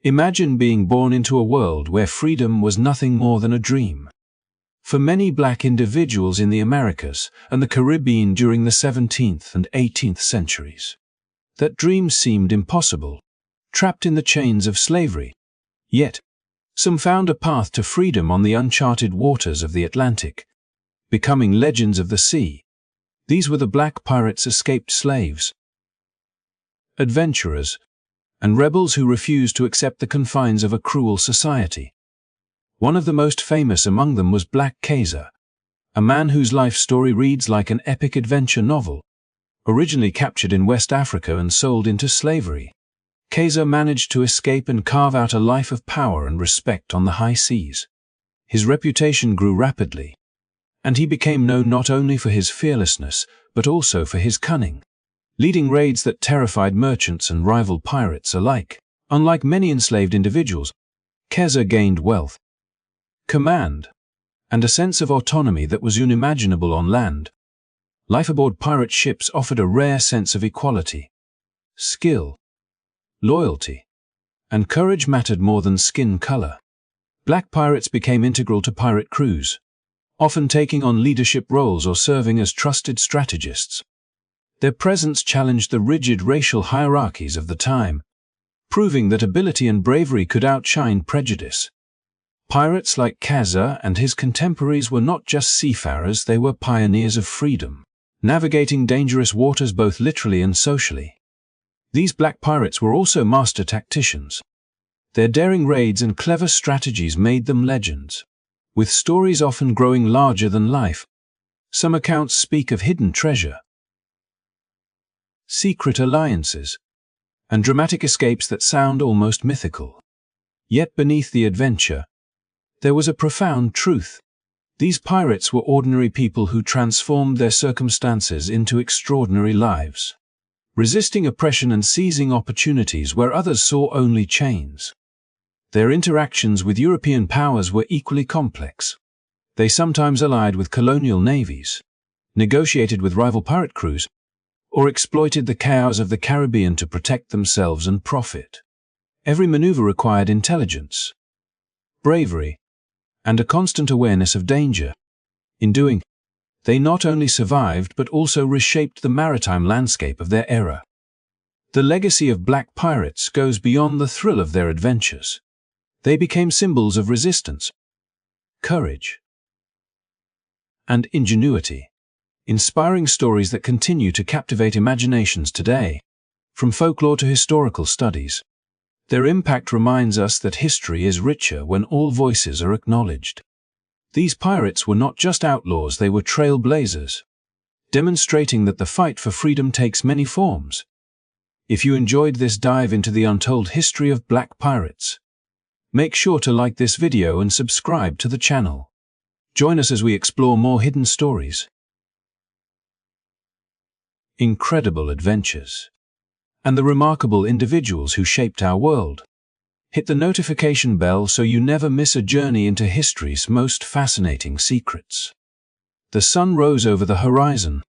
Imagine being born into a world where freedom was nothing more than a dream. For many black individuals in the Americas and the Caribbean during the 17th and 18th centuries, that dream seemed impossible, trapped in the chains of slavery. Yet, some found a path to freedom on the uncharted waters of the Atlantic, becoming legends of the sea. These were the black pirates, escaped slaves, adventurers, and rebels who refused to accept the confines of a cruel society. One of the most famous among them was Black Kaiser, a man whose life story reads like an epic adventure novel. Originally captured in West Africa and sold into slavery, Kaiser managed to escape and carve out a life of power and respect on the high seas. His reputation grew rapidly, and he became known not only for his fearlessness, but also for his cunning, leading raids that terrified merchants and rival pirates alike. Unlike many enslaved individuals, Kaiser gained wealth, command, and a sense of autonomy that was unimaginable on land. Life aboard pirate ships offered a rare sense of equality. Skill, loyalty, and courage mattered more than skin color. Black pirates became integral to pirate crews, often taking on leadership roles or serving as trusted strategists. Their presence challenged the rigid racial hierarchies of the time, proving that ability and bravery could outshine prejudice. Pirates like Kaiser and his contemporaries were not just seafarers, they were pioneers of freedom, navigating dangerous waters both literally and socially. These black pirates were also master tacticians. Their daring raids and clever strategies made them legends, with stories often growing larger than life. Some accounts speak of hidden treasure, secret alliances, and dramatic escapes that sound almost mythical. Yet beneath the adventure, there was a profound truth. These pirates were ordinary people who transformed their circumstances into extraordinary lives, resisting oppression and seizing opportunities where others saw only chains. Their interactions with European powers were equally complex. They sometimes allied with colonial navies, negotiated with rival pirate crews, or exploited the chaos of the Caribbean to protect themselves and profit. Every maneuver required intelligence, bravery, and a constant awareness of danger. In doing, they not only survived but also reshaped the maritime landscape of their era. The legacy of black pirates goes beyond the thrill of their adventures. They became symbols of resistance, courage, and ingenuity, inspiring stories that continue to captivate imaginations today. From folklore to historical studies, their impact reminds us that history is richer when all voices are acknowledged. These pirates were not just outlaws, they were trailblazers, demonstrating that the fight for freedom takes many forms. If you enjoyed this dive into the untold history of black pirates, make sure to like this video and subscribe to the channel. Join us as we explore more hidden stories, incredible adventures, and the remarkable individuals who shaped our world. Hit the notification bell so you never miss a journey into history's most fascinating secrets. The sun rose over the horizon,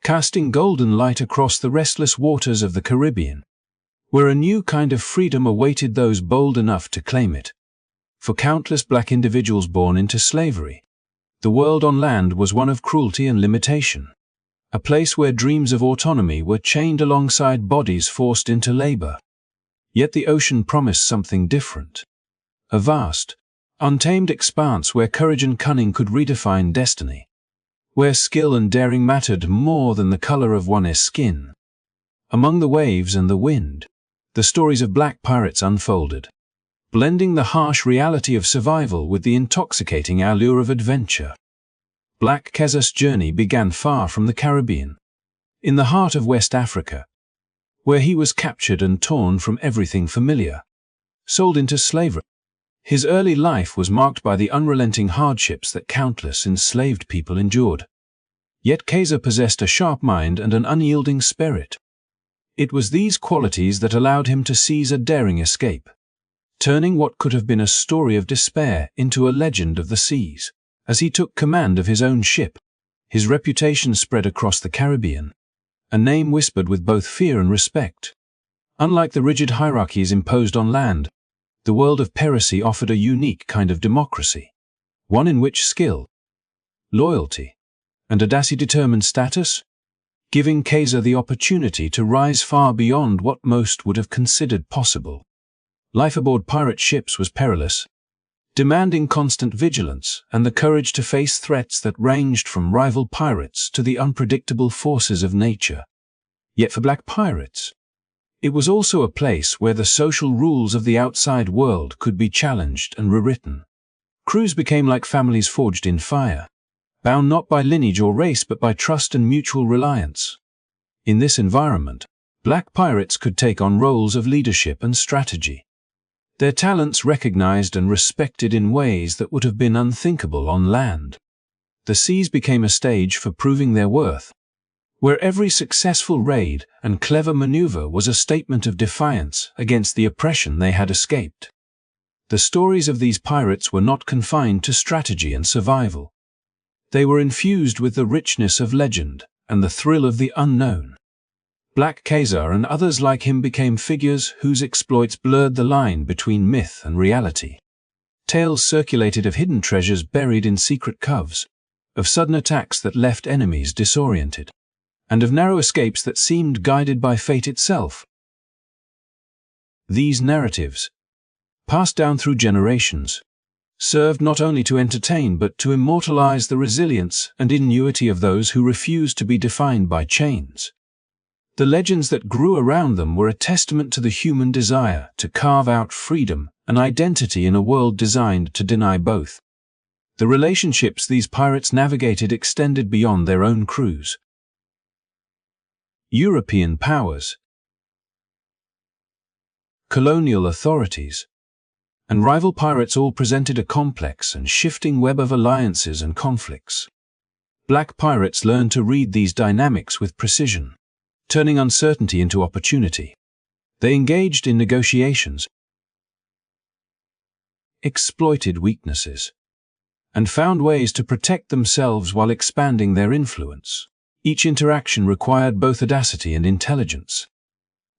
casting golden light across the restless waters of the Caribbean, where a new kind of freedom awaited those bold enough to claim it. For countless black individuals born into slavery, the world on land was one of cruelty and limitation, a place where dreams of autonomy were chained alongside bodies forced into labor. Yet the ocean promised something different. A vast, untamed expanse where courage and cunning could redefine destiny, where skill and daring mattered more than the color of one's skin. Among the waves and the wind, the stories of black pirates unfolded, blending the harsh reality of survival with the intoxicating allure of adventure. Black Kaiser's journey began far from the Caribbean, in the heart of West Africa, where he was captured and torn from everything familiar, sold into slavery. His early life was marked by the unrelenting hardships that countless enslaved people endured. Yet Kaiser possessed a sharp mind and an unyielding spirit. It was these qualities that allowed him to seize a daring escape, turning what could have been a story of despair into a legend of the seas. As he took command of his own ship, his reputation spread across the Caribbean, a name whispered with both fear and respect. Unlike the rigid hierarchies imposed on land, the world of piracy offered a unique kind of democracy, one in which skill, loyalty, and audacy determined status, giving Kaiser the opportunity to rise far beyond what most would have considered possible. Life aboard pirate ships was perilous, demanding constant vigilance and the courage to face threats that ranged from rival pirates to the unpredictable forces of nature. Yet for black pirates, it was also a place where the social rules of the outside world could be challenged and rewritten. Crews became like families forged in fire, bound not by lineage or race but by trust and mutual reliance. In this environment, black pirates could take on roles of leadership and strategy, their talents recognized and respected in ways that would have been unthinkable on land. The seas became a stage for proving their worth, where every successful raid and clever maneuver was a statement of defiance against the oppression they had escaped. The stories of these pirates were not confined to strategy and survival. They were infused with the richness of legend and the thrill of the unknown. Black Kaiser and others like him became figures whose exploits blurred the line between myth and reality. Tales circulated of hidden treasures buried in secret coves, of sudden attacks that left enemies disoriented, and of narrow escapes that seemed guided by fate itself. These narratives, passed down through generations, served not only to entertain but to immortalize the resilience and ingenuity of those who refused to be defined by chains. The legends that grew around them were a testament to the human desire to carve out freedom and identity in a world designed to deny both. The relationships these pirates navigated extended beyond their own crews. European powers, colonial authorities, and rival pirates all presented a complex and shifting web of alliances and conflicts. Black pirates learned to read these dynamics with precision, turning uncertainty into opportunity. They engaged in negotiations, exploited weaknesses, and found ways to protect themselves while expanding their influence. Each interaction required both audacity and intelligence,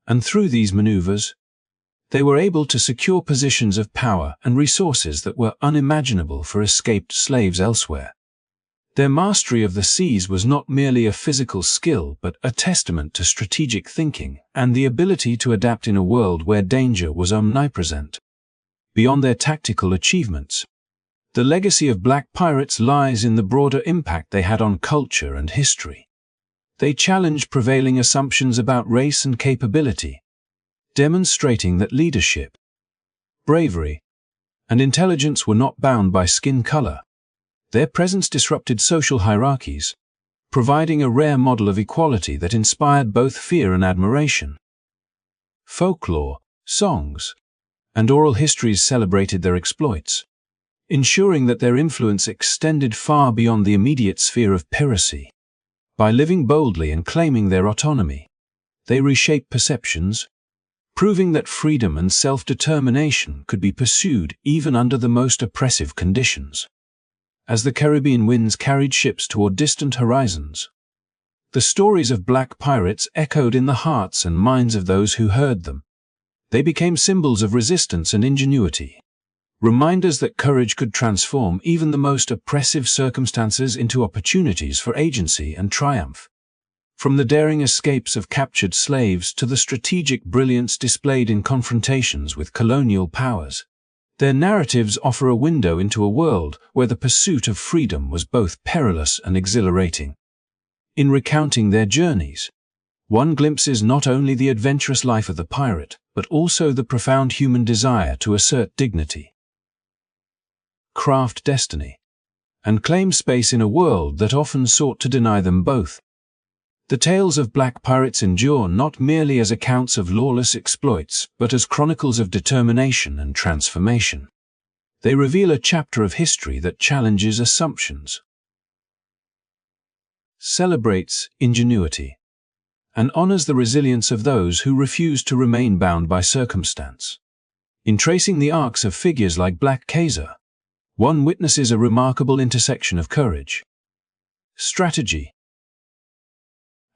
and through these maneuvers, they were able to secure positions of power and resources that were unimaginable for escaped slaves elsewhere. Their mastery of the seas was not merely a physical skill but a testament to strategic thinking and the ability to adapt in a world where danger was omnipresent. Beyond their tactical achievements, the legacy of black pirates lies in the broader impact they had on culture and history. They challenged prevailing assumptions about race and capability, demonstrating that leadership, bravery, and intelligence were not bound by skin color. Their presence disrupted social hierarchies, providing a rare model of equality that inspired both fear and admiration. Folklore, songs, and oral histories celebrated their exploits, ensuring that their influence extended far beyond the immediate sphere of piracy. By living boldly and claiming their autonomy, they reshaped perceptions, proving that freedom and self-determination could be pursued even under the most oppressive conditions. As the Caribbean winds carried ships toward distant horizons, the stories of black pirates echoed in the hearts and minds of those who heard them. They became symbols of resistance and ingenuity, reminders that courage could transform even the most oppressive circumstances into opportunities for agency and triumph. From the daring escapes of captured slaves to the strategic brilliance displayed in confrontations with colonial powers, their narratives offer a window into a world where the pursuit of freedom was both perilous and exhilarating. In recounting their journeys, one glimpses not only the adventurous life of the pirate, but also the profound human desire to assert dignity, craft destiny, and claim space in a world that often sought to deny them both. The tales of black pirates endure not merely as accounts of lawless exploits, but as chronicles of determination and transformation. They reveal a chapter of history that challenges assumptions, celebrates ingenuity, and honors the resilience of those who refuse to remain bound by circumstance. In tracing the arcs of figures like Black Kaiser, one witnesses a remarkable intersection of courage, strategy,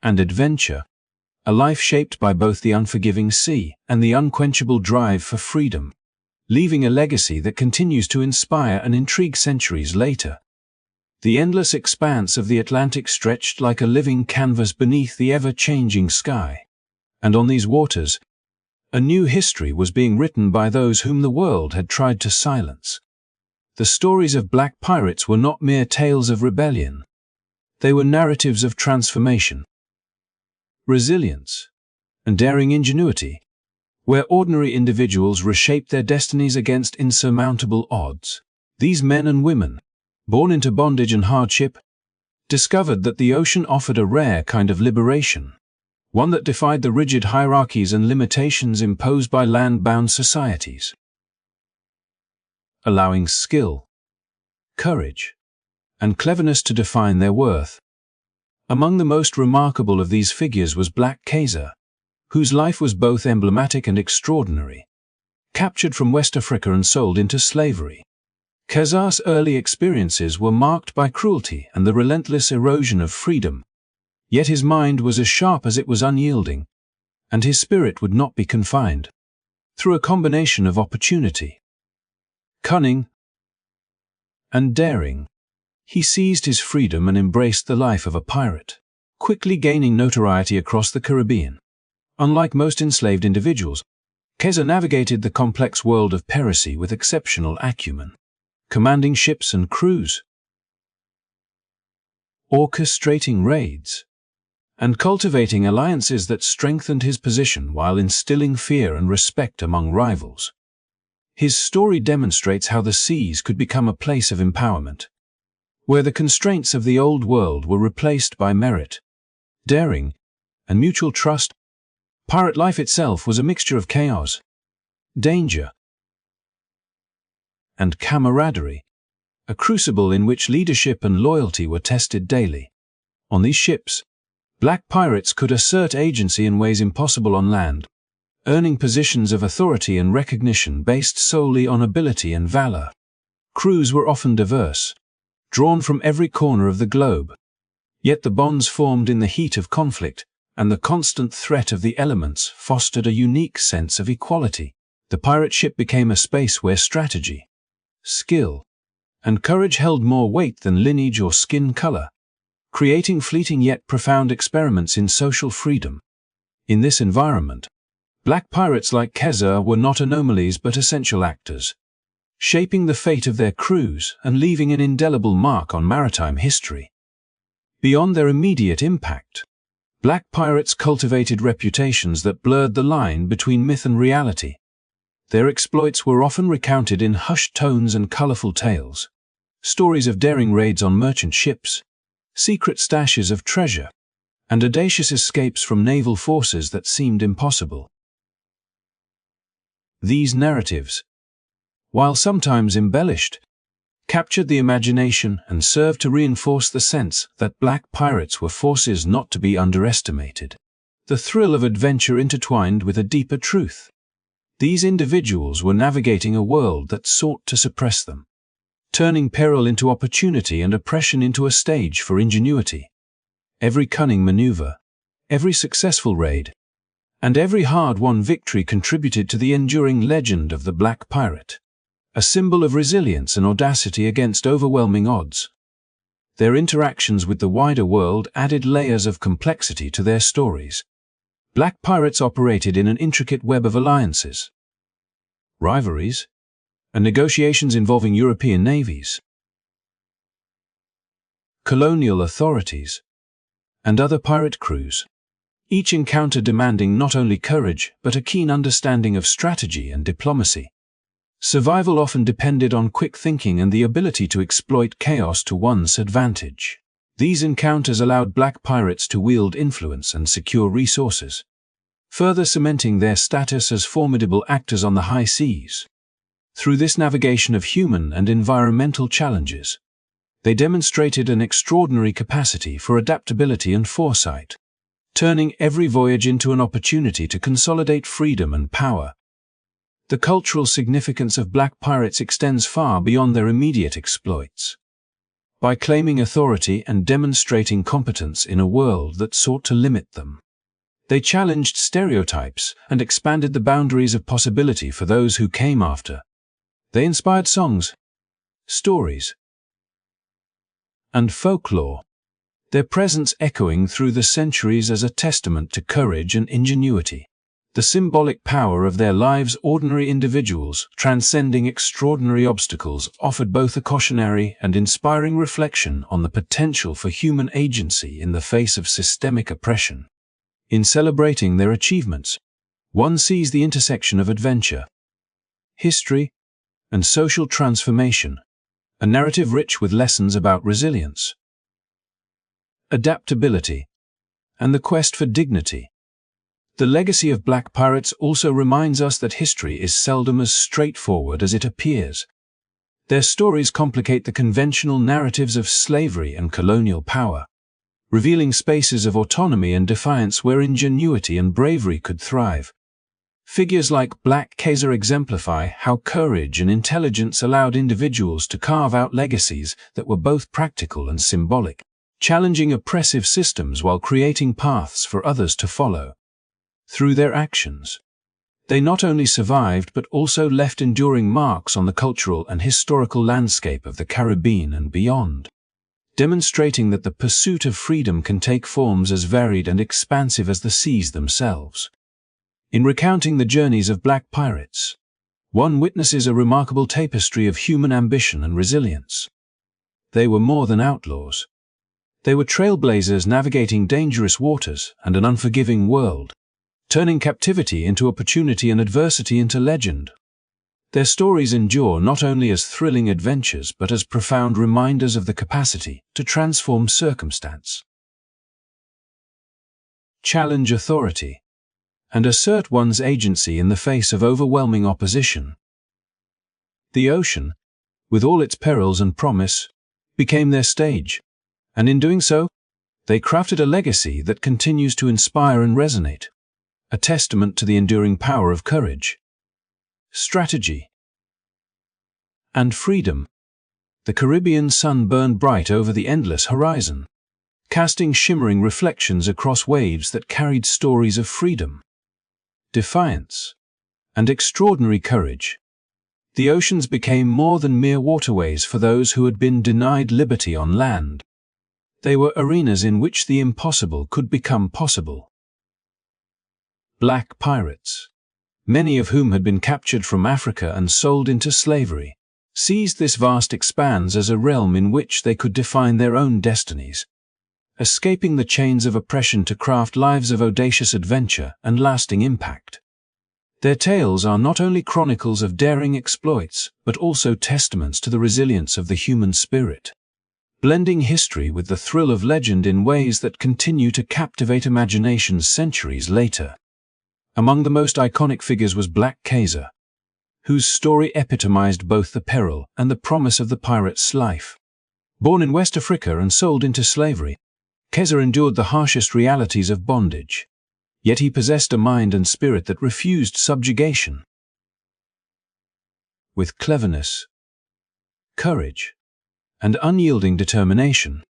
and adventure, a life shaped by both the unforgiving sea and the unquenchable drive for freedom. leaving a legacy that continues to inspire and intrigue centuries later. The endless expanse of the Atlantic stretched like a living canvas beneath the ever-changing sky. And on these waters, a new history was being written by those whom the world had tried to silence. The stories of black pirates were not mere tales of rebellion. They were narratives of transformation, resilience, and daring ingenuity, where ordinary individuals reshaped their destinies against insurmountable odds. These men and women, born into bondage and hardship, discovered that the ocean offered a rare kind of liberation, one that defied the rigid hierarchies and limitations imposed by land-bound societies, allowing skill, courage, and cleverness to define their worth. Among the most remarkable of these figures was Black Kaiser, whose life was both emblematic and extraordinary. Captured from West Africa and sold into slavery, Kaiser's early experiences were marked by cruelty and the relentless erosion of freedom. Yet his mind was as sharp as it was unyielding, and his spirit would not be confined. Through a combination of opportunity, cunning, and daring, he seized his freedom and embraced the life of a pirate, quickly gaining notoriety across the Caribbean. Unlike most enslaved individuals, Kaiser navigated the complex world of piracy with exceptional acumen, commanding ships and crews, orchestrating raids, and cultivating alliances that strengthened his position while instilling fear and respect among rivals. His story demonstrates how the seas could become a place of empowerment, where the constraints of the old world were replaced by merit, daring, and mutual trust. Pirate life itself was a mixture of chaos, danger, and camaraderie, a crucible in which leadership and loyalty were tested daily. On these ships, black pirates could assert agency in ways impossible on land, earning positions of authority and recognition based solely on ability and valor. Crews were often diverse, drawn from every corner of the globe. Yet the bonds formed in the heat of conflict and the constant threat of the elements fostered a unique sense of equality. The pirate ship became a space where strategy, skill, and courage held more weight than lineage or skin color, creating fleeting yet profound experiments in social freedom. In this environment, black pirates like Kaiser were not anomalies but essential actors, shaping the fate of their crews and leaving an indelible mark on maritime history. Beyond their immediate impact, black pirates cultivated reputations that blurred the line between myth and reality. Their exploits were often recounted in hushed tones and colorful tales, stories of daring raids on merchant ships, secret stashes of treasure, and audacious escapes from naval forces that seemed impossible. These narratives, while sometimes embellished, captured the imagination and served to reinforce the sense that black pirates were forces not to be underestimated. The thrill of adventure intertwined with a deeper truth. These individuals were navigating a world that sought to suppress them, turning peril into opportunity and oppression into a stage for ingenuity. Every cunning maneuver, every successful raid, and every hard-won victory contributed to the enduring legend of the Black Pirate, a symbol of resilience and audacity against overwhelming odds. Their interactions with the wider world added layers of complexity to their stories. Black pirates operated in an intricate web of alliances, rivalries, and negotiations involving European navies, colonial authorities, and other pirate crews, each encounter demanding not only courage but a keen understanding of strategy and diplomacy. Survival often depended on quick thinking and the ability to exploit chaos to one's advantage. These encounters allowed black pirates to wield influence and secure resources, further cementing their status as formidable actors on the high seas. Through this navigation of human and environmental challenges, they demonstrated an extraordinary capacity for adaptability and foresight, turning every voyage into an opportunity to consolidate freedom and power. The cultural significance of black pirates extends far beyond their immediate exploits. By claiming authority and demonstrating competence in a world that sought to limit them, they challenged stereotypes and expanded the boundaries of possibility for those who came after. They inspired songs, stories, and folklore, their presence echoing through the centuries as a testament to courage and ingenuity. The symbolic power of their lives, ordinary individuals transcending extraordinary obstacles, offered both a cautionary and inspiring reflection on the potential for human agency in the face of systemic oppression. In celebrating their achievements, one sees the intersection of adventure, history, and social transformation, a narrative rich with lessons about resilience, adaptability, and the quest for dignity. The legacy of black pirates also reminds us that history is seldom as straightforward as it appears. Their stories complicate the conventional narratives of slavery and colonial power, revealing spaces of autonomy and defiance where ingenuity and bravery could thrive. Figures like Black Kaiser exemplify how courage and intelligence allowed individuals to carve out legacies that were both practical and symbolic, challenging oppressive systems while creating paths for others to follow. Through their actions, they not only survived but also left enduring marks on the cultural and historical landscape of the Caribbean and beyond, demonstrating that the pursuit of freedom can take forms as varied and expansive as the seas themselves. In recounting the journeys of black pirates, one witnesses a remarkable tapestry of human ambition and resilience. They were more than outlaws. They were trailblazers navigating dangerous waters and an unforgiving world, turning captivity into opportunity and adversity into legend. Their stories endure not only as thrilling adventures but as profound reminders of the capacity to transform circumstance, challenge authority, and assert one's agency in the face of overwhelming opposition. The ocean, with all its perils and promise, became their stage, and in doing so, they crafted a legacy that continues to inspire and resonate, a testament to the enduring power of courage, strategy, and freedom. The Caribbean sun burned bright over the endless horizon, casting shimmering reflections across waves that carried stories of freedom, defiance, and extraordinary courage. The oceans became more than mere waterways for those who had been denied liberty on land. They were arenas in which the impossible could become possible. Black pirates, many of whom had been captured from Africa and sold into slavery, seized this vast expanse as a realm in which they could define their own destinies, escaping the chains of oppression to craft lives of audacious adventure and lasting impact. Their tales are not only chronicles of daring exploits, but also testaments to the resilience of the human spirit, blending history with the thrill of legend in ways that continue to captivate imaginations centuries later. Among the most iconic figures was Black Kaiser, whose story epitomized both the peril and the promise of the pirate's life. Born in West Africa and sold into slavery, Kaiser endured the harshest realities of bondage, yet he possessed a mind and spirit that refused subjugation. With cleverness, courage, and unyielding determination,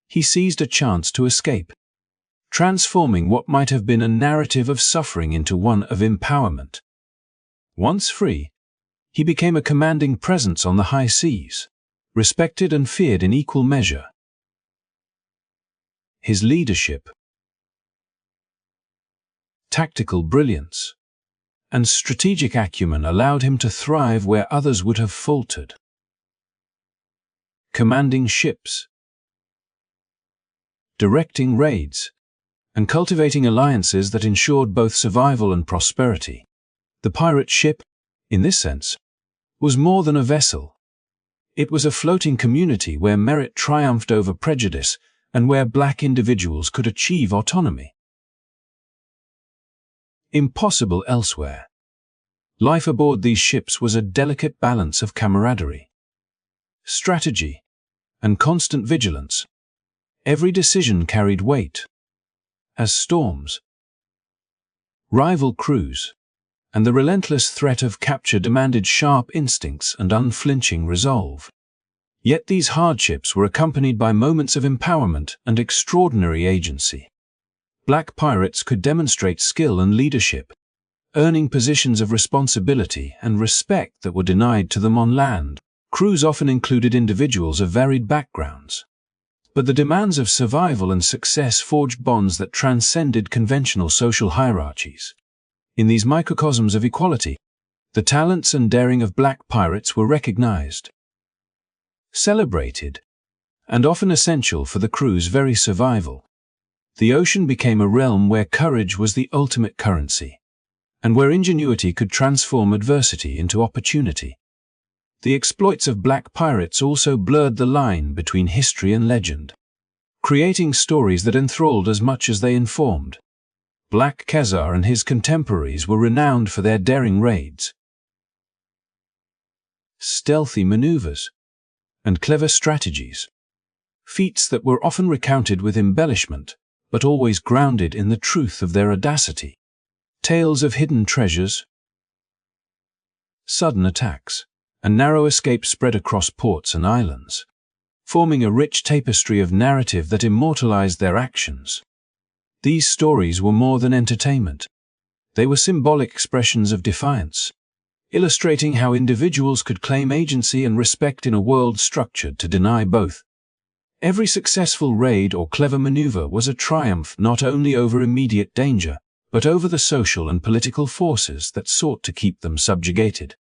he seized a chance to escape, transforming what might have been a narrative of suffering into one of empowerment. Once free, he became a commanding presence on the high seas, respected and feared in equal measure. His leadership, tactical brilliance, and strategic acumen allowed him to thrive where others would have faltered. Commanding ships, directing raids, and cultivating alliances that ensured both survival and prosperity. The pirate ship, in this sense, was more than a vessel. It was a floating community where merit triumphed over prejudice and where black individuals could achieve autonomy. Impossible elsewhere. Life aboard these ships was a delicate balance of camaraderie, strategy, and constant vigilance. Every decision carried weight, as storms, rival crews, and the relentless threat of capture demanded sharp instincts and unflinching resolve. Yet these hardships were accompanied by moments of empowerment and extraordinary agency. Black pirates could demonstrate skill and leadership, earning positions of responsibility and respect that were denied to them on land. Crews often included individuals of varied backgrounds, but the demands of survival and success forged bonds that transcended conventional social hierarchies. In these microcosms of equality, the talents and daring of black pirates were recognized, celebrated, and often essential for the crew's very survival. The ocean became a realm where courage was the ultimate currency, and where ingenuity could transform adversity into opportunity. The exploits of black pirates also blurred the line between history and legend, creating stories that enthralled as much as they informed. Black Khazar and his contemporaries were renowned for their daring raids, stealthy maneuvers, and clever strategies, feats that were often recounted with embellishment, but always grounded in the truth of their audacity. Tales of hidden treasures, sudden attacks, and narrow escapes spread across ports and islands, forming a rich tapestry of narrative that immortalized their actions. These stories were more than entertainment. They were symbolic expressions of defiance, illustrating how individuals could claim agency and respect in a world structured to deny both. Every successful raid or clever maneuver was a triumph not only over immediate danger, but over the social and political forces that sought to keep them subjugated.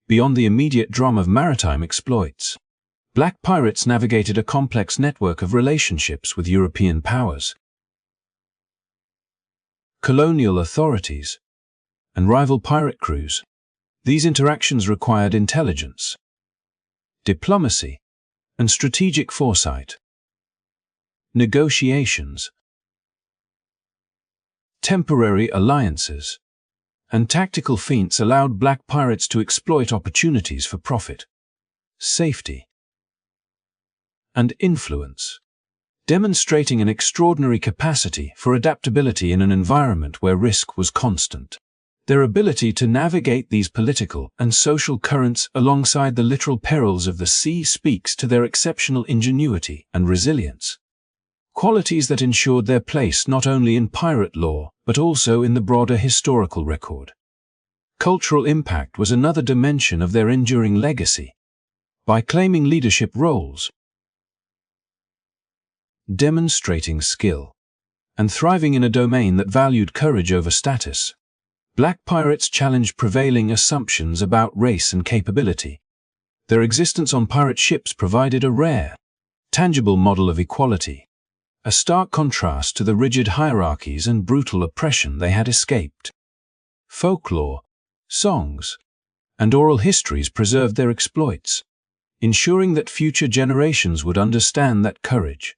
Beyond the immediate drum of maritime exploits, black pirates navigated a complex network of relationships with European powers, colonial authorities, and rival pirate crews. These interactions required intelligence, diplomacy, and strategic foresight. Negotiations, temporary alliances, and tactical feints allowed black pirates to exploit opportunities for profit, safety, and influence, demonstrating an extraordinary capacity for adaptability in an environment where risk was constant. Their ability to navigate these political and social currents alongside the literal perils of the sea speaks to their exceptional ingenuity and resilience, qualities that ensured their place not only in pirate lore but also in the broader historical record. Cultural impact was another dimension of their enduring legacy. By claiming leadership roles, demonstrating skill, and thriving in a domain that valued courage over status, black pirates challenged prevailing assumptions about race and capability. Their existence on pirate ships provided a rare, tangible model of equality, a stark contrast to the rigid hierarchies and brutal oppression they had escaped. Folklore, songs, and oral histories preserved their exploits, ensuring that future generations would understand that courage,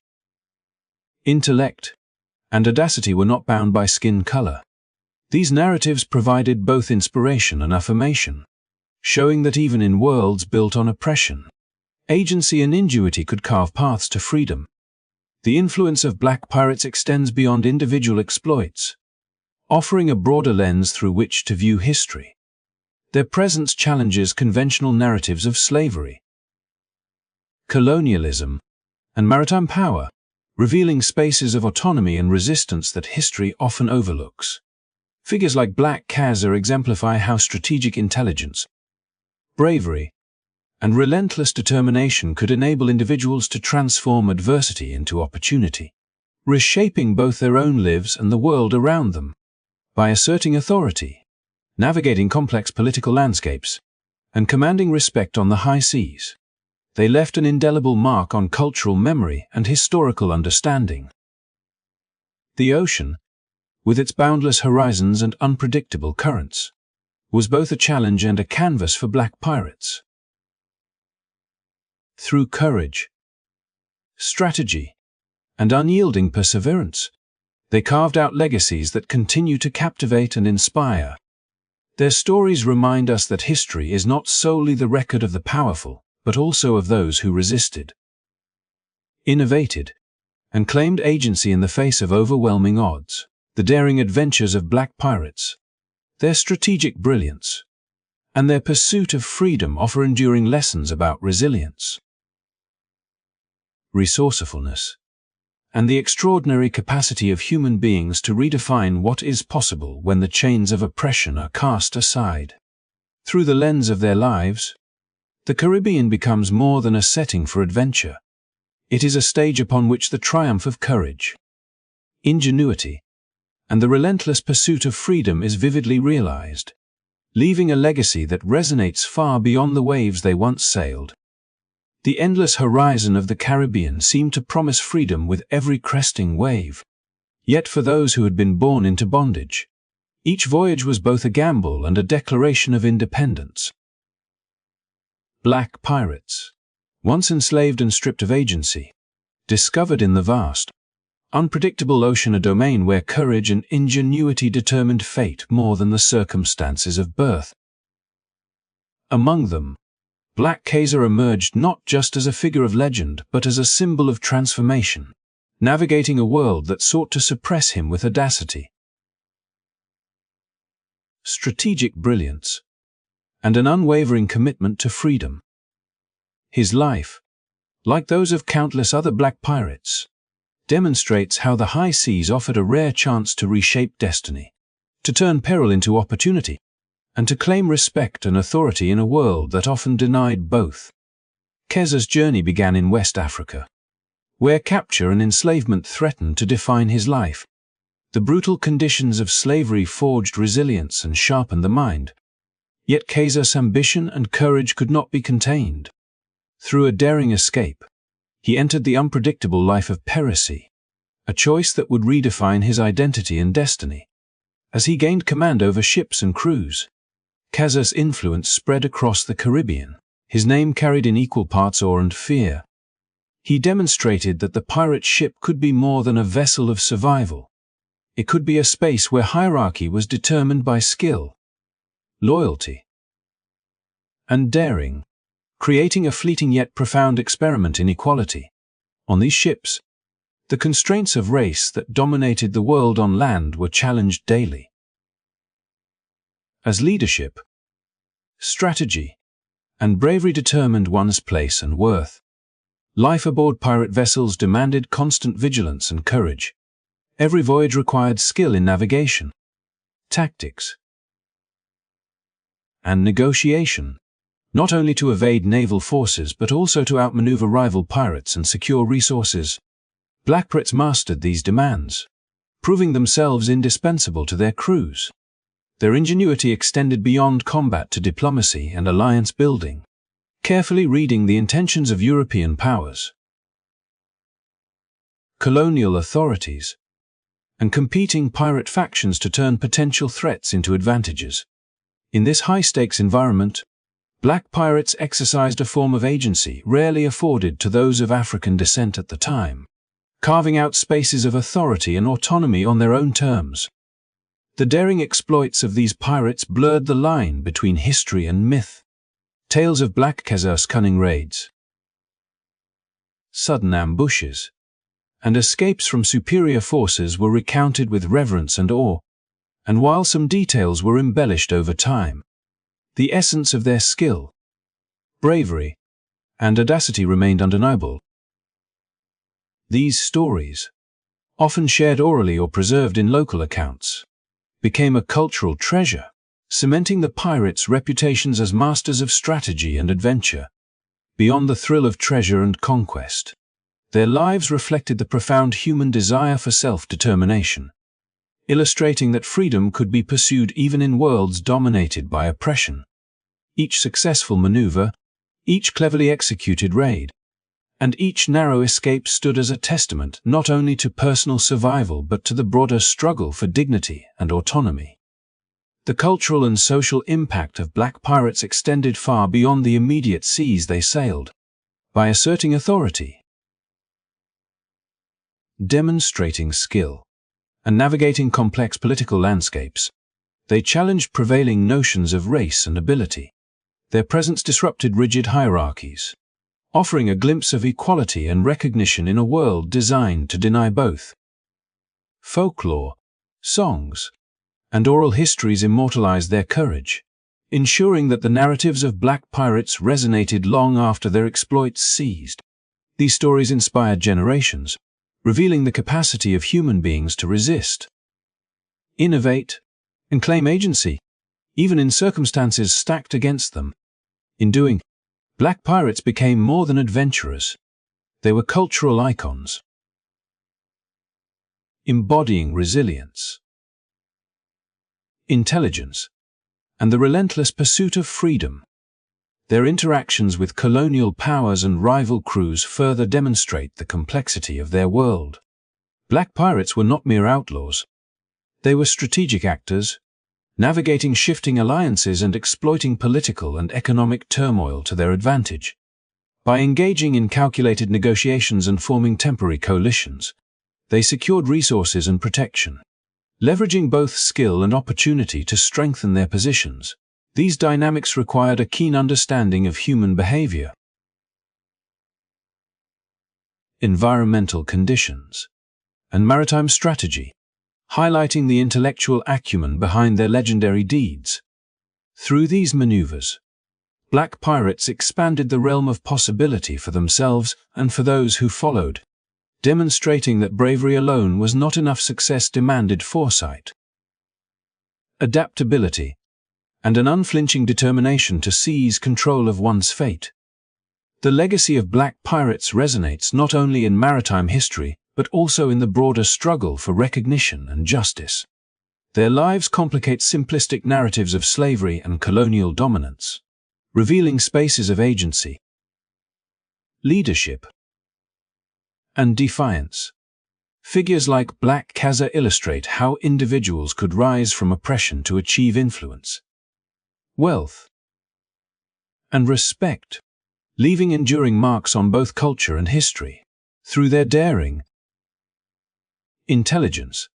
intellect, and audacity were not bound by skin color. These narratives provided both inspiration and affirmation, showing that even in worlds built on oppression, agency and ingenuity could carve paths to freedom. The influence of black pirates extends beyond individual exploits, offering a broader lens through which to view history. Their presence challenges conventional narratives of slavery, colonialism, and maritime power, revealing spaces of autonomy and resistance that history often overlooks. Figures like Black Khazar exemplify how strategic intelligence, bravery, and relentless determination could enable individuals to transform adversity into opportunity, reshaping both their own lives and the world around them. By asserting authority, navigating complex political landscapes, and commanding respect on the high seas, they left an indelible mark on cultural memory and historical understanding. The ocean, with its boundless horizons and unpredictable currents, was both a challenge and a canvas for black pirates. Through courage, strategy, and unyielding perseverance, they carved out legacies that continue to captivate and inspire. Their stories remind us that history is not solely the record of the powerful, but also of those who resisted, innovated, and claimed agency in the face of overwhelming odds. The daring adventures of black pirates, their strategic brilliance, and their pursuit of freedom offer enduring lessons about resilience, resourcefulness, and the extraordinary capacity of human beings to redefine what is possible when the chains of oppression are cast aside. Through the lens of their lives, the Caribbean becomes more than a setting for adventure. It is a stage upon which the triumph of courage, ingenuity, and the relentless pursuit of freedom is vividly realized, leaving a legacy that resonates far beyond the waves they once sailed. The endless horizon of the Caribbean seemed to promise freedom with every cresting wave. Yet for those who had been born into bondage, each voyage was both a gamble and a declaration of independence. Black pirates, once enslaved and stripped of agency, discovered in the vast, unpredictable ocean a domain where courage and ingenuity determined fate more than the circumstances of birth. Among them, Black Kaiser emerged not just as a figure of legend but as a symbol of transformation, navigating a world that sought to suppress him with audacity, strategic brilliance, and an unwavering commitment to freedom. His life, like those of countless other black pirates, demonstrates how the high seas offered a rare chance to reshape destiny, to turn peril into opportunity, and to claim respect and authority in a world that often denied both. Kaiser's journey began in West Africa, where capture and enslavement threatened to define his life. The brutal conditions of slavery forged resilience and sharpened the mind. Yet Kaiser's ambition and courage could not be contained. Through a daring escape, he entered the unpredictable life of piracy, a choice that would redefine his identity and destiny. As he gained command over ships and crews, Kaiser's influence spread across the Caribbean. His name carried in equal parts awe and fear. He demonstrated that the pirate ship could be more than a vessel of survival. It could be a space where hierarchy was determined by skill, loyalty, and daring, creating a fleeting yet profound experiment in equality. On these ships, the constraints of race that dominated the world on land were challenged daily. As leadership, strategy, and bravery determined one's place and worth, life aboard pirate vessels demanded constant vigilance and courage. Every voyage required skill in navigation, tactics, and negotiation, not only to evade naval forces but also to outmaneuver rival pirates and secure resources. Black pirates mastered these demands, proving themselves indispensable to their crews. Their ingenuity extended beyond combat to diplomacy and alliance building, carefully reading the intentions of European powers, colonial authorities, and competing pirate factions to turn potential threats into advantages. In this high-stakes environment, black pirates exercised a form of agency rarely afforded to those of African descent at the time, carving out spaces of authority and autonomy on their own terms. The daring exploits of these pirates blurred the line between history and myth. Tales of Black Kaiser's cunning raids, sudden ambushes, and escapes from superior forces were recounted with reverence and awe, and while some details were embellished over time, the essence of their skill, bravery, and audacity remained undeniable. These stories, often shared orally or preserved in local accounts, became a cultural treasure, cementing the pirates' reputations as masters of strategy and adventure. Beyond the thrill of treasure and conquest, their lives reflected the profound human desire for self-determination, illustrating that freedom could be pursued even in worlds dominated by oppression. Each successful maneuver, each cleverly executed raid, and each narrow escape stood as a testament not only to personal survival but to the broader struggle for dignity and autonomy. The cultural and social impact of black pirates extended far beyond the immediate seas they sailed. By asserting authority, demonstrating skill, and navigating complex political landscapes, they challenged prevailing notions of race and ability. Their presence disrupted rigid hierarchies, offering a glimpse of equality and recognition in a world designed to deny both. Folklore, songs, and oral histories immortalized their courage, ensuring that the narratives of black pirates resonated long after their exploits ceased. These stories inspired generations, revealing the capacity of human beings to resist, innovate, and claim agency, even in circumstances stacked against them. In doing, black pirates became more than adventurers. They were cultural icons, embodying resilience, intelligence, and the relentless pursuit of freedom. Their interactions with colonial powers and rival crews further demonstrate the complexity of their world. Black pirates were not mere outlaws. They were strategic actors, navigating shifting alliances and exploiting political and economic turmoil to their advantage. By engaging in calculated negotiations and forming temporary coalitions, they secured resources and protection, leveraging both skill and opportunity to strengthen their positions. These dynamics required a keen understanding of human behavior, environmental conditions, and maritime strategy, highlighting the intellectual acumen behind their legendary deeds. Through these maneuvers, black pirates expanded the realm of possibility for themselves and for those who followed, demonstrating that bravery alone was not enough. Success demanded foresight, adaptability, and an unflinching determination to seize control of one's fate. The legacy of black pirates resonates not only in maritime history, but also in the broader struggle for recognition and justice. Their lives complicate simplistic narratives of slavery and colonial dominance, revealing spaces of agency, leadership, and defiance. Figures like Black Kaza illustrate how individuals could rise from oppression to achieve influence, wealth, and respect, leaving enduring marks on both culture and history. Through their daring, intelligence,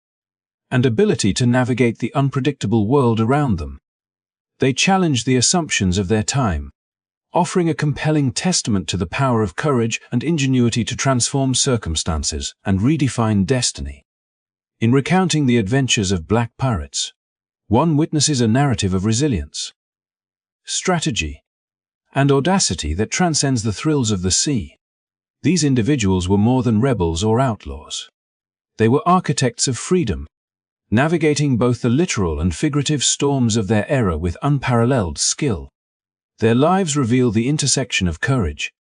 and ability to navigate the unpredictable world around them, they challenged the assumptions of their time, offering a compelling testament to the power of courage and ingenuity to transform circumstances and redefine destiny. In recounting the adventures of black pirates, one witnesses a narrative of resilience, strategy, and audacity that transcends the thrills of the sea. These individuals were more than rebels or outlaws. They were architects of freedom, navigating both the literal and figurative storms of their era with unparalleled skill. Their lives reveal the intersection of courage,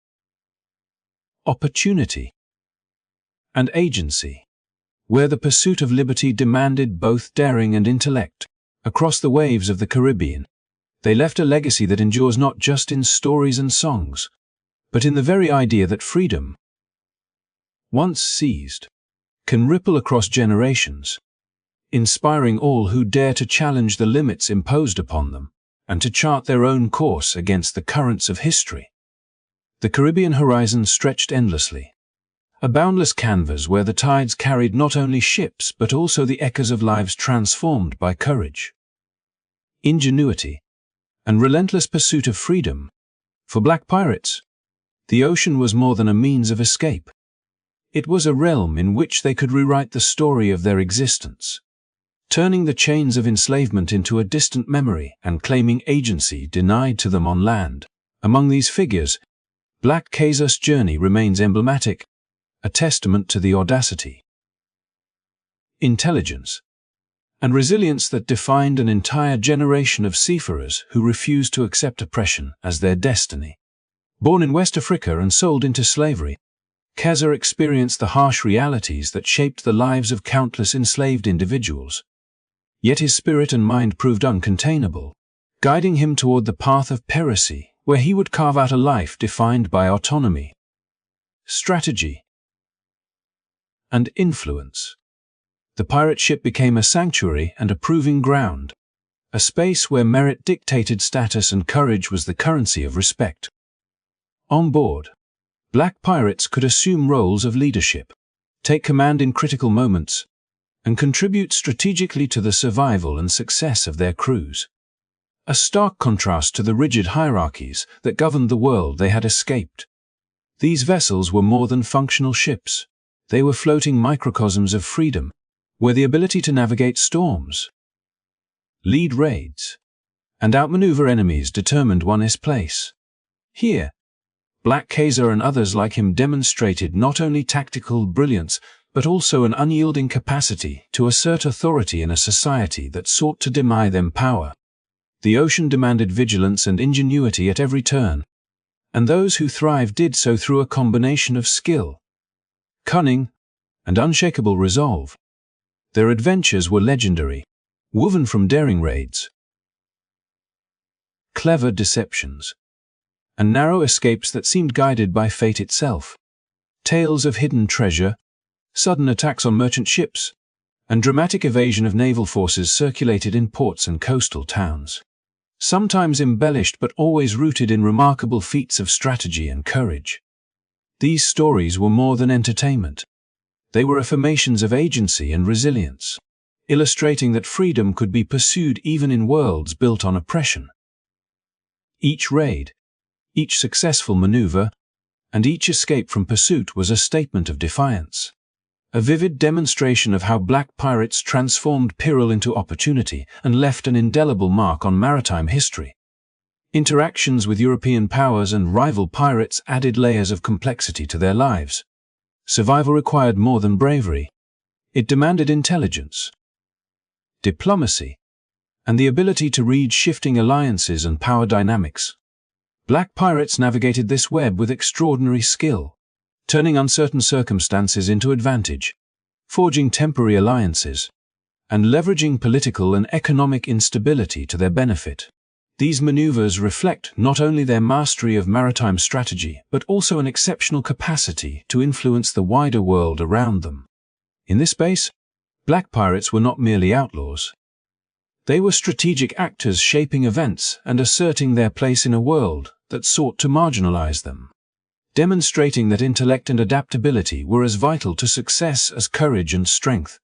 opportunity, and agency, where the pursuit of liberty demanded both daring and intellect. Across the waves of the Caribbean, they left a legacy that endures not just in stories and songs, but in the very idea that freedom, once seized, can ripple across generations, inspiring all who dare to challenge the limits imposed upon them and to chart their own course against the currents of history. The Caribbean horizon stretched endlessly, a boundless canvas where the tides carried not only ships but also the echoes of lives transformed by courage, ingenuity, and relentless pursuit of freedom. For black pirates, the ocean was more than a means of escape. It was a realm in which they could rewrite the story of their existence, turning the chains of enslavement into a distant memory and claiming agency denied to them on land. Among these figures, Black Kaza's journey remains emblematic, a testament to the audacity, intelligence, and resilience that defined an entire generation of seafarers who refused to accept oppression as their destiny. Born in West Africa and sold into slavery, Kaza experienced the harsh realities that shaped the lives of countless enslaved individuals. Yet his spirit and mind proved uncontainable, guiding him toward the path of piracy, where he would carve out a life defined by autonomy, strategy, and influence. The pirate ship became a sanctuary and a proving ground, a space where merit dictated status and courage was the currency of respect. On board, black pirates could assume roles of leadership, take command in critical moments, and contribute strategically to the survival and success of their crews. A stark contrast to the rigid hierarchies that governed the world they had escaped. These vessels were more than functional ships. They were floating microcosms of freedom, where the ability to navigate storms, lead raids, and outmaneuver enemies determined one's place. Here, Black Kaza and others like him demonstrated not only tactical brilliance, but also an unyielding capacity to assert authority in a society that sought to deny them power. The ocean demanded vigilance and ingenuity at every turn, and those who thrived did so through a combination of skill, cunning, and unshakable resolve. Their adventures were legendary, woven from daring raids, clever deceptions, and narrow escapes that seemed guided by fate itself. Tales of hidden treasure, sudden attacks on merchant ships, and dramatic evasion of naval forces circulated in ports and coastal towns. Sometimes embellished but always rooted in remarkable feats of strategy and courage. These stories were more than entertainment. They were affirmations of agency and resilience, illustrating that freedom could be pursued even in worlds built on oppression. Each raid, each successful maneuver, and each escape from pursuit was a statement of defiance. A vivid demonstration of how black pirates transformed peril into opportunity and left an indelible mark on maritime history. Interactions with European powers and rival pirates added layers of complexity to their lives. Survival required more than bravery. It demanded intelligence, diplomacy, and the ability to read shifting alliances and power dynamics. Black pirates navigated this web with extraordinary skill, turning uncertain circumstances into advantage, forging temporary alliances, and leveraging political and economic instability to their benefit. These maneuvers reflect not only their mastery of maritime strategy, but also an exceptional capacity to influence the wider world around them. In this space, black pirates were not merely outlaws. They were strategic actors shaping events and asserting their place in a world that sought to marginalize them, demonstrating that intellect and adaptability were as vital to success as courage and strength.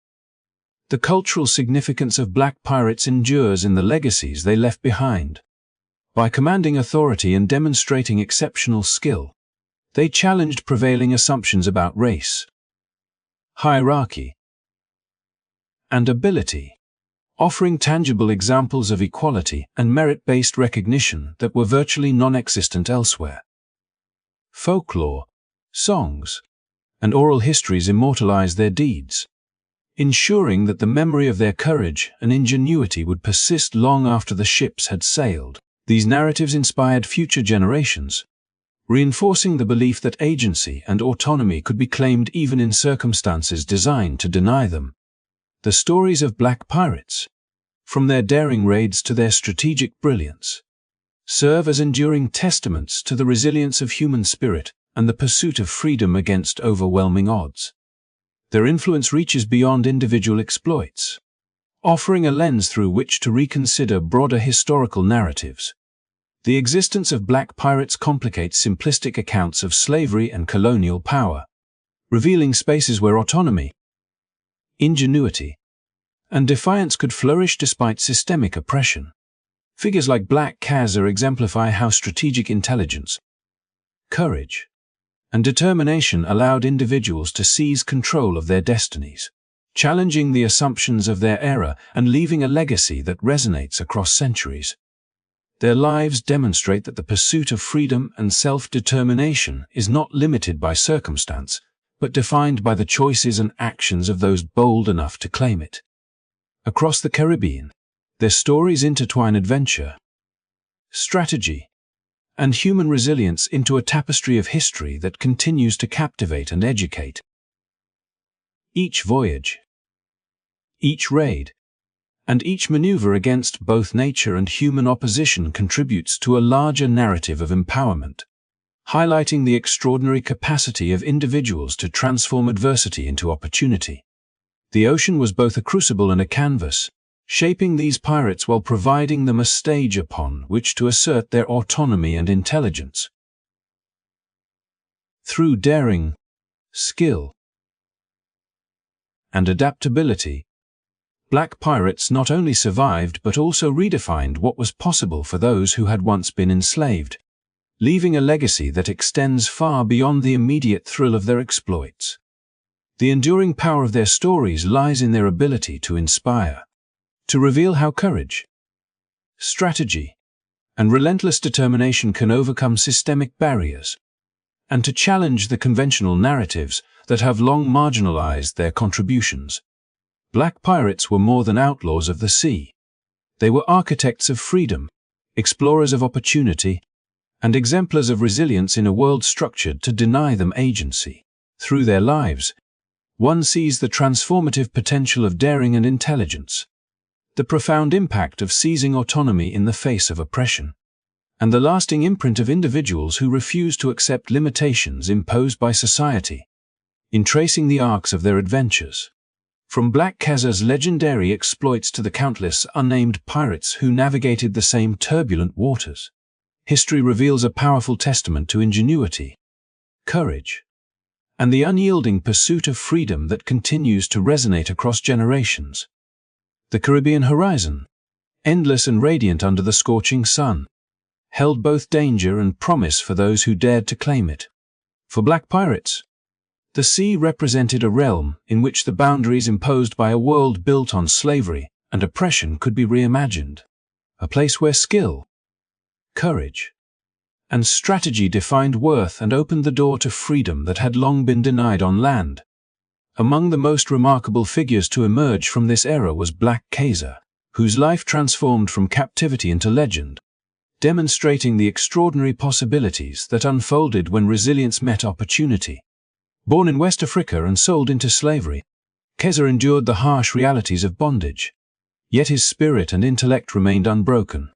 The cultural significance of black pirates endures in the legacies they left behind. By commanding authority and demonstrating exceptional skill, they challenged prevailing assumptions about race, hierarchy, and ability, offering tangible examples of equality and merit-based recognition that were virtually non-existent elsewhere. Folklore, songs, and oral histories immortalize their deeds, ensuring that the memory of their courage and ingenuity would persist long after the ships had sailed. These narratives inspired future generations, reinforcing the belief that agency and autonomy could be claimed even in circumstances designed to deny them. The stories of black pirates, from their daring raids to their strategic brilliance, serve as enduring testaments to the resilience of human spirit and the pursuit of freedom against overwhelming odds. Their influence reaches beyond individual exploits, offering a lens through which to reconsider broader historical narratives. The existence of black pirates complicates simplistic accounts of slavery and colonial power, revealing spaces where autonomy, ingenuity, and defiance could flourish despite systemic oppression. Figures like Black Khazar exemplify how strategic intelligence, courage, and determination allowed individuals to seize control of their destinies, challenging the assumptions of their era and leaving a legacy that resonates across centuries. Their lives demonstrate that the pursuit of freedom and self-determination is not limited by circumstance, but defined by the choices and actions of those bold enough to claim it. Across the Caribbean, their stories intertwine adventure, strategy, and human resilience into a tapestry of history that continues to captivate and educate. Each voyage, each raid, and each maneuver against both nature and human opposition contributes to a larger narrative of empowerment, highlighting the extraordinary capacity of individuals to transform adversity into opportunity. The ocean was both a crucible and a canvas, shaping these pirates while providing them a stage upon which to assert their autonomy and intelligence. Through daring, skill, and adaptability, black pirates not only survived but also redefined what was possible for those who had once been enslaved, leaving a legacy that extends far beyond the immediate thrill of their exploits. The enduring power of their stories lies in their ability to inspire, to reveal how courage, strategy, and relentless determination can overcome systemic barriers, and to challenge the conventional narratives that have long marginalized their contributions. Black pirates were more than outlaws of the sea. They were architects of freedom, explorers of opportunity, and exemplars of resilience in a world structured to deny them agency. Through their lives, one sees the transformative potential of daring and intelligence, the profound impact of seizing autonomy in the face of oppression, and the lasting imprint of individuals who refuse to accept limitations imposed by society. In tracing the arcs of their adventures, from Black Khazar's legendary exploits to the countless unnamed pirates who navigated the same turbulent waters, history reveals a powerful testament to ingenuity, courage, and the unyielding pursuit of freedom that continues to resonate across generations. The Caribbean horizon, endless and radiant under the scorching sun, held both danger and promise for those who dared to claim it. For black pirates, the sea represented a realm in which the boundaries imposed by a world built on slavery and oppression could be reimagined, a place where skill, courage, and strategy defined worth and opened the door to freedom that had long been denied on land. Among the most remarkable figures to emerge from this era was Black Khazar, whose life transformed from captivity into legend, demonstrating the extraordinary possibilities that unfolded when resilience met opportunity. Born in West Africa and sold into slavery, Khazar endured the harsh realities of bondage, yet his spirit and intellect remained unbroken,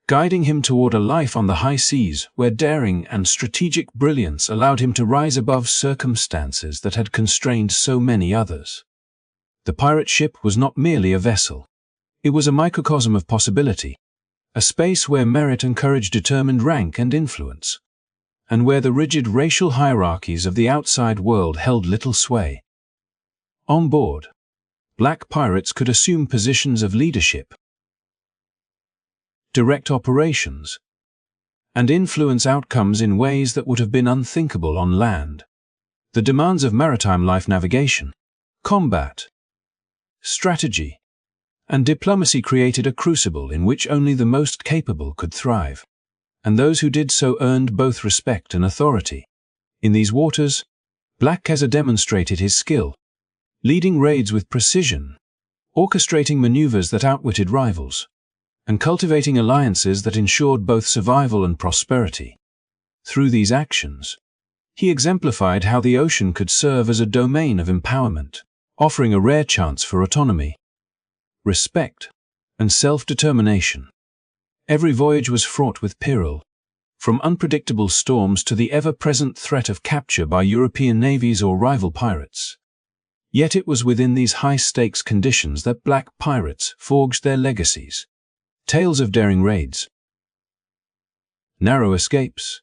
guiding him toward a life on the high seas where daring and strategic brilliance allowed him to rise above circumstances that had constrained so many others. The pirate ship was not merely a vessel. It was a microcosm of possibility, a space where merit and courage determined rank and influence, and where the rigid racial hierarchies of the outside world held little sway. On board, black pirates could assume positions of leadership, direct operations, and influence outcomes in ways that would have been unthinkable on land. The demands of maritime life navigation, combat, strategy, and diplomacy created a crucible in which only the most capable could thrive, and those who did so earned both respect and authority. In these waters, Black Khazar demonstrated his skill, leading raids with precision, orchestrating maneuvers that outwitted rivals, and cultivating alliances that ensured both survival and prosperity. Through these actions, he exemplified how the ocean could serve as a domain of empowerment, offering a rare chance for autonomy, respect, and self-determination. Every voyage was fraught with peril, from unpredictable storms to the ever-present threat of capture by European navies or rival pirates. Yet it was within these high-stakes conditions that black pirates forged their legacies. Tales of daring raids, narrow escapes,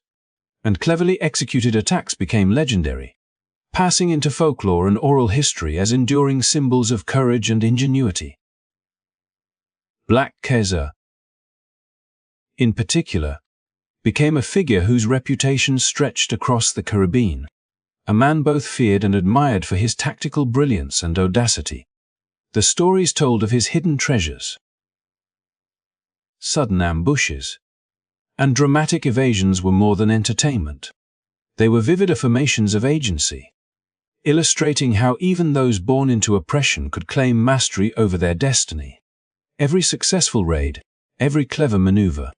and cleverly executed attacks became legendary, passing into folklore and oral history as enduring symbols of courage and ingenuity. Black Khazar, in particular, became a figure whose reputation stretched across the Caribbean, a man both feared and admired for his tactical brilliance and audacity. The stories told of his hidden treasures, sudden ambushes, and dramatic evasions were more than entertainment. They were vivid affirmations of agency, illustrating how even those born into oppression could claim mastery over their destiny. Every successful raid, every clever maneuver,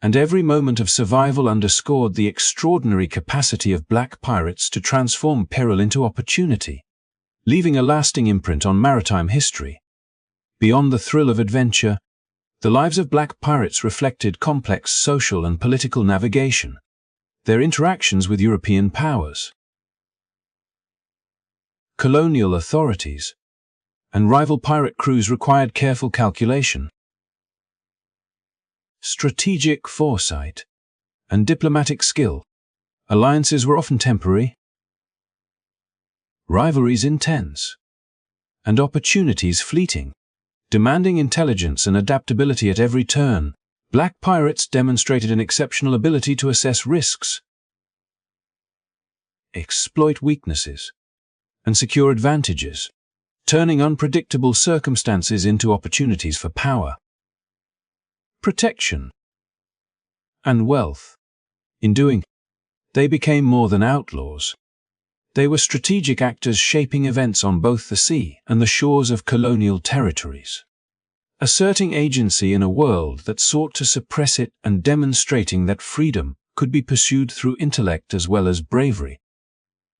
and every moment of survival underscored the extraordinary capacity of black pirates to transform peril into opportunity, leaving a lasting imprint on maritime history. Beyond the thrill of adventure, the lives of black pirates reflected complex social and political navigation, their interactions with European powers, colonial authorities, and rival pirate crews required careful calculation, strategic foresight, and diplomatic skill. Alliances were often temporary, rivalries intense, and opportunities fleeting. Demanding intelligence and adaptability at every turn, black pirates demonstrated an exceptional ability to assess risks, exploit weaknesses, and secure advantages, turning unpredictable circumstances into opportunities for power, protection, and wealth. In doing, they became more than outlaws. They were strategic actors shaping events on both the sea and the shores of colonial territories, asserting agency in a world that sought to suppress it and demonstrating that freedom could be pursued through intellect as well as bravery.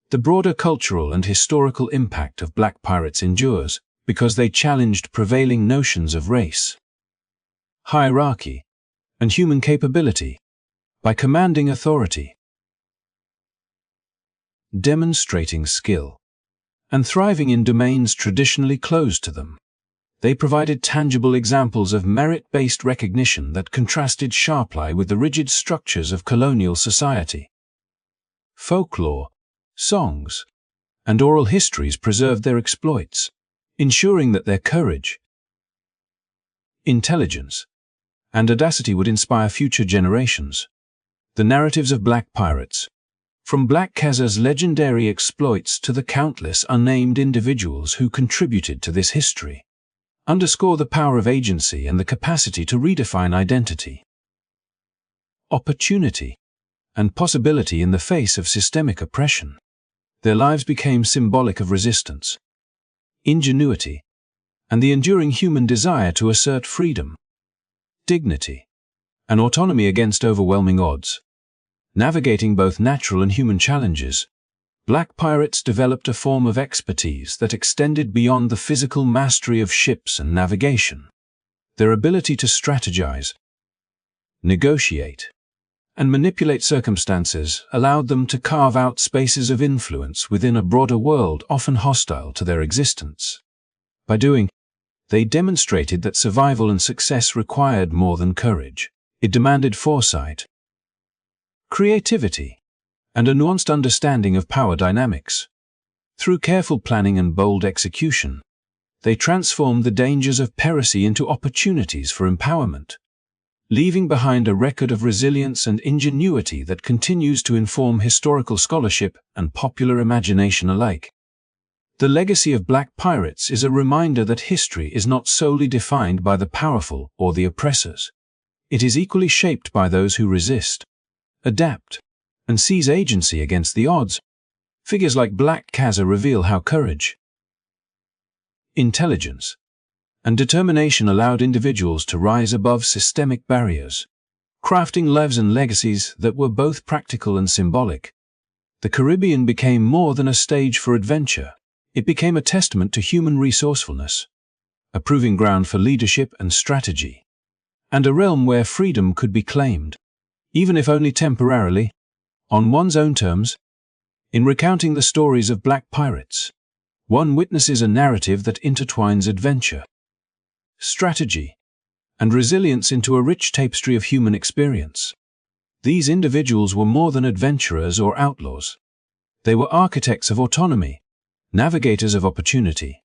The broader cultural and historical impact of black pirates endures because they challenged prevailing notions of race, hierarchy, and human capability by commanding authority, demonstrating skill, and thriving in domains traditionally closed to them. They provided tangible examples of merit-based recognition that contrasted sharply with the rigid structures of colonial society. Folklore, songs, and oral histories preserved their exploits, ensuring that their courage, intelligence, and audacity would inspire future generations. The narratives of black pirates, from Black Khazar's legendary exploits to the countless unnamed individuals who contributed to this history, underscore the power of agency and the capacity to redefine identity, opportunity, and possibility in the face of systemic oppression. Their lives became symbolic of resistance, ingenuity, and the enduring human desire to assert freedom, dignity, and autonomy against overwhelming odds. Navigating both natural and human challenges, black pirates developed a form of expertise that extended beyond the physical mastery of ships and navigation. Their ability to strategize, negotiate, and manipulate circumstances allowed them to carve out spaces of influence within a broader world often hostile to their existence. By doing, they demonstrated that survival and success required more than courage. It demanded foresight, creativity, and a nuanced understanding of power dynamics. Through careful planning and bold execution, they transformed the dangers of piracy into opportunities for empowerment, leaving behind a record of resilience and ingenuity that continues to inform historical scholarship and popular imagination alike. The legacy of black pirates is a reminder that history is not solely defined by the powerful or the oppressors. It is equally shaped by those who resist, adapt, and seize agency against the odds. Figures like Black Khazar reveal how courage, intelligence, and determination allowed individuals to rise above systemic barriers, crafting lives and legacies that were both practical and symbolic. The Caribbean became more than a stage for adventure. It became a testament to human resourcefulness, a proving ground for leadership and strategy, and a realm where freedom could be claimed, even if only temporarily, on one's own terms. In recounting the stories of black pirates, one witnesses a narrative that intertwines adventure, strategy, and resilience into a rich tapestry of human experience. These individuals were more than adventurers or outlaws. They were architects of autonomy, navigators of opportunity,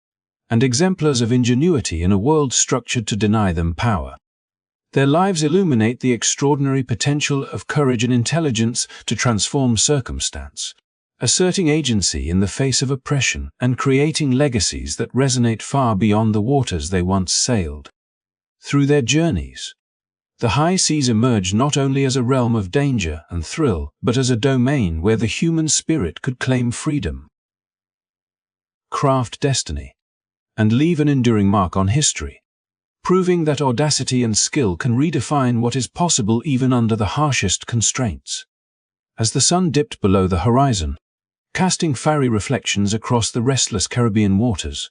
and exemplars of ingenuity in a world structured to deny them power. Their lives illuminate the extraordinary potential of courage and intelligence to transform circumstance, asserting agency in the face of oppression and creating legacies that resonate far beyond the waters they once sailed. Through their journeys, the high seas emerged not only as a realm of danger and thrill, but as a domain where the human spirit could claim freedom, craft destiny, and leave an enduring mark on history, proving that audacity and skill can redefine what is possible even under the harshest constraints. As the sun dipped below the horizon, casting fiery reflections across the restless Caribbean waters,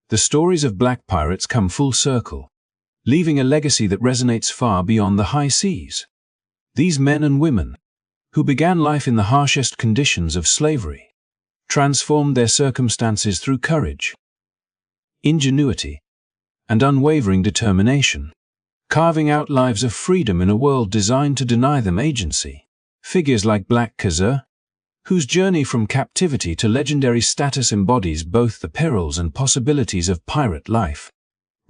the stories of black pirates come full circle, leaving a legacy that resonates far beyond the high seas. These men and women, who began life in the harshest conditions of slavery, transformed their circumstances through courage, ingenuity, and unwavering determination, carving out lives of freedom in a world designed to deny them agency. Figures like Black Khazar, whose journey from captivity to legendary status embodies both the perils and possibilities of pirate life,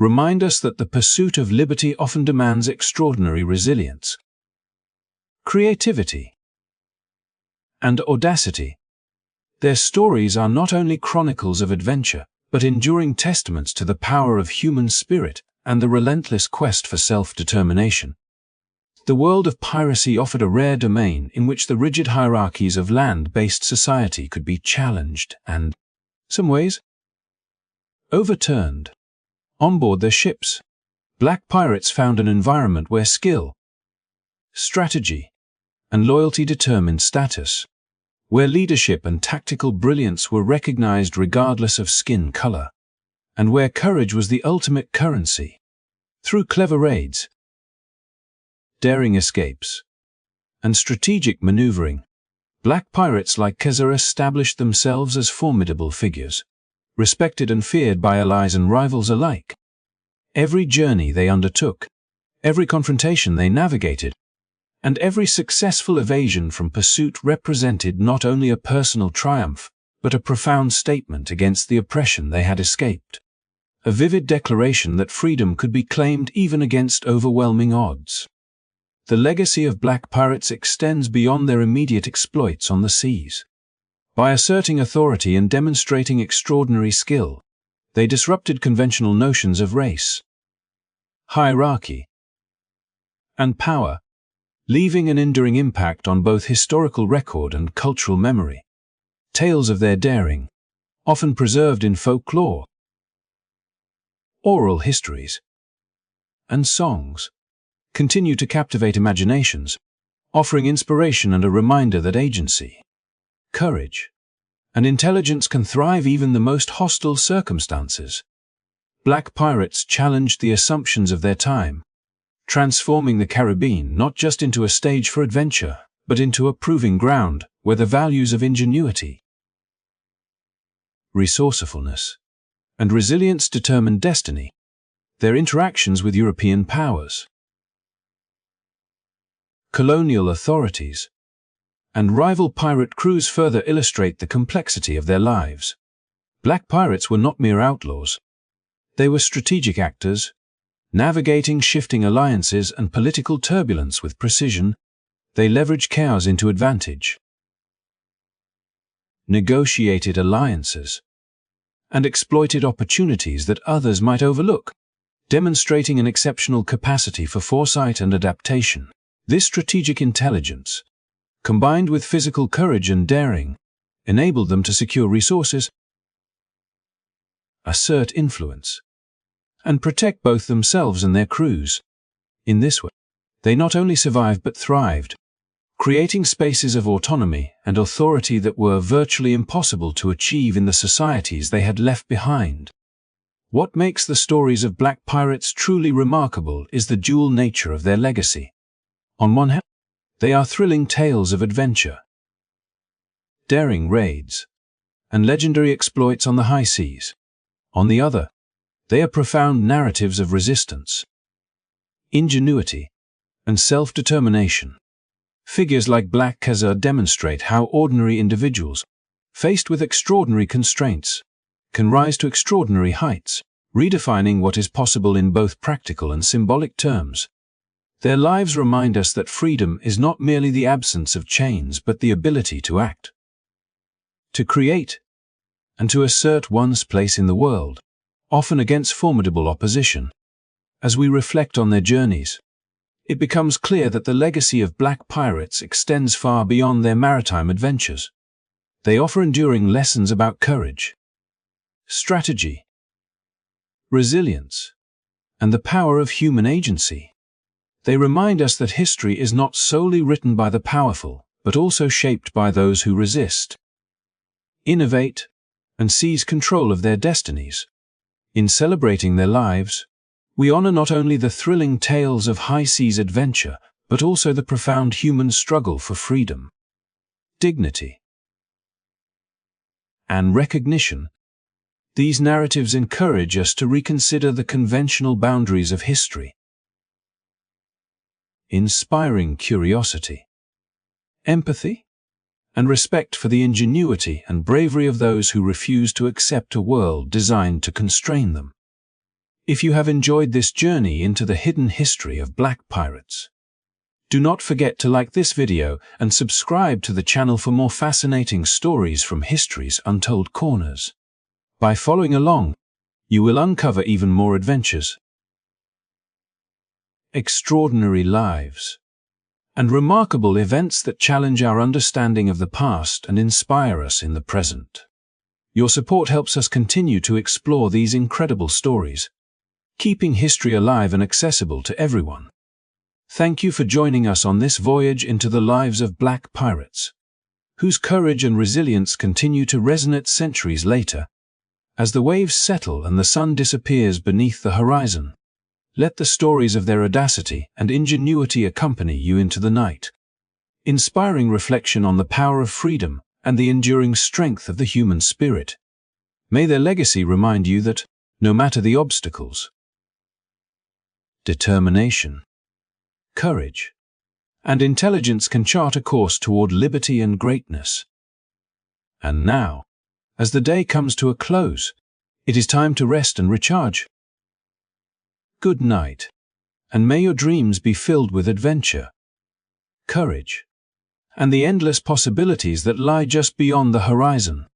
remind us that the pursuit of liberty often demands extraordinary resilience, creativity, and audacity. Their stories are not only chronicles of adventure, but enduring testaments to the power of human spirit and the relentless quest for self-determination. The world of piracy offered a rare domain in which the rigid hierarchies of land-based society could be challenged and, in some ways, overturned. On board their ships, black pirates found an environment where skill, strategy, and loyalty determined status, where leadership and tactical brilliance were recognized regardless of skin color, and where courage was the ultimate currency. Through clever raids, daring escapes, and strategic maneuvering, black pirates like Khazar established themselves as formidable figures, respected and feared by allies and rivals alike. Every journey they undertook, every confrontation they navigated, and every successful evasion from pursuit represented not only a personal triumph, but a profound statement against the oppression they had escaped. A vivid declaration that freedom could be claimed even against overwhelming odds. The legacy of black pirates extends beyond their immediate exploits on the seas. By asserting authority and demonstrating extraordinary skill, they disrupted conventional notions of race, hierarchy, and power, leaving an enduring impact on both historical record and cultural memory. Tales of their daring, often preserved in folklore, oral histories, and songs, continue to captivate imaginations, offering inspiration and a reminder that agency, courage, and intelligence can thrive even in the most hostile circumstances. Black pirates challenged the assumptions of their time, transforming the Caribbean not just into a stage for adventure, but into a proving ground where the values of ingenuity, resourcefulness, and resilience determined destiny. Their interactions with European powers, colonial authorities, and rival pirate crews further illustrate the complexity of their lives. Black pirates were not mere outlaws. They were strategic actors, navigating shifting alliances and political turbulence with precision. They leveraged chaos into advantage, negotiated alliances, and exploited opportunities that others might overlook, demonstrating an exceptional capacity for foresight and adaptation. This strategic intelligence, combined with physical courage and daring, enabled them to secure resources, assert influence, and protect both themselves and their crews. In this way, they not only survived but thrived, creating spaces of autonomy and authority that were virtually impossible to achieve in the societies they had left behind. What makes the stories of black pirates truly remarkable is the dual nature of their legacy. On one hand, they are thrilling tales of adventure, daring raids, and legendary exploits on the high seas. On the other, they are profound narratives of resistance, ingenuity, and self-determination. Figures like Black Khazar demonstrate how ordinary individuals, faced with extraordinary constraints, can rise to extraordinary heights, redefining what is possible in both practical and symbolic terms. Their lives remind us that freedom is not merely the absence of chains but the ability to act, to create, and to assert one's place in the world, often against formidable opposition. As we reflect on their journeys, it becomes clear that the legacy of black pirates extends far beyond their maritime adventures. They offer enduring lessons about courage, strategy, resilience, and the power of human agency. They remind us that history is not solely written by the powerful, but also shaped by those who resist, innovate, and seize control of their destinies. In celebrating their lives, we honor not only the thrilling tales of high-seas adventure, but also the profound human struggle for freedom, dignity, and recognition. These narratives encourage us to reconsider the conventional boundaries of history, inspiring curiosity, empathy, and respect for the ingenuity and bravery of those who refuse to accept a world designed to constrain them. If you have enjoyed this journey into the hidden history of black pirates, do not forget to like this video and subscribe to the channel for more fascinating stories from history's untold corners. By following along, you will uncover even more adventures, extraordinary lives, and remarkable events that challenge our understanding of the past and inspire us in the present. Your support helps us continue to explore these incredible stories, keeping history alive and accessible to everyone. Thank you for joining us on this voyage into the lives of Black pirates, whose courage and resilience continue to resonate centuries later. As the waves settle and the sun disappears beneath the horizon, let the stories of their audacity and ingenuity accompany you into the night, inspiring reflection on the power of freedom and the enduring strength of the human spirit. May their legacy remind you that, no matter the obstacles, determination, courage, and intelligence can chart a course toward liberty and greatness. And now, as the day comes to a close, it is time to rest and recharge. Good night, and may your dreams be filled with adventure, courage, and the endless possibilities that lie just beyond the horizon.